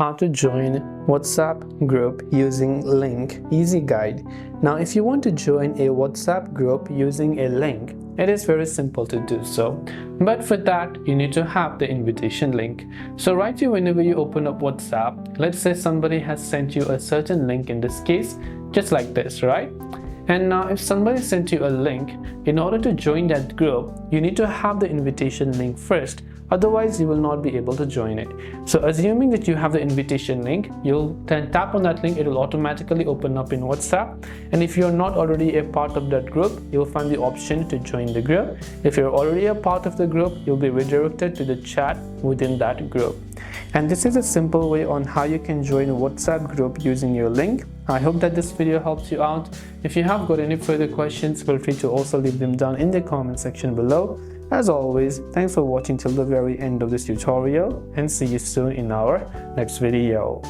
how to join WhatsApp group using link easy guide. Now if you want to join a WhatsApp group using a link, it is very simple to do so, but for that you need to have the invitation link. So right here, whenever you open up WhatsApp, let's say somebody has sent you a certain link, in this case just like this, right? And now if somebody sent you a link, in order to join that group you need to have the invitation link first, otherwise you will not be able to join it. So assuming that you have the invitation link, you'll then tap on that link, it will automatically open up in WhatsApp, and if you're not already a part of that group, you'll find the option to join the group. If you're already a part of the group, you'll be redirected to the chat within that group. And this is a simple way on how you can join a WhatsApp group using your link. I hope that this video helps you out. If you have got any further questions, feel free to also leave them down in the comment section below. As always, thanks for watching till the very end of this tutorial, and see you soon in our next video.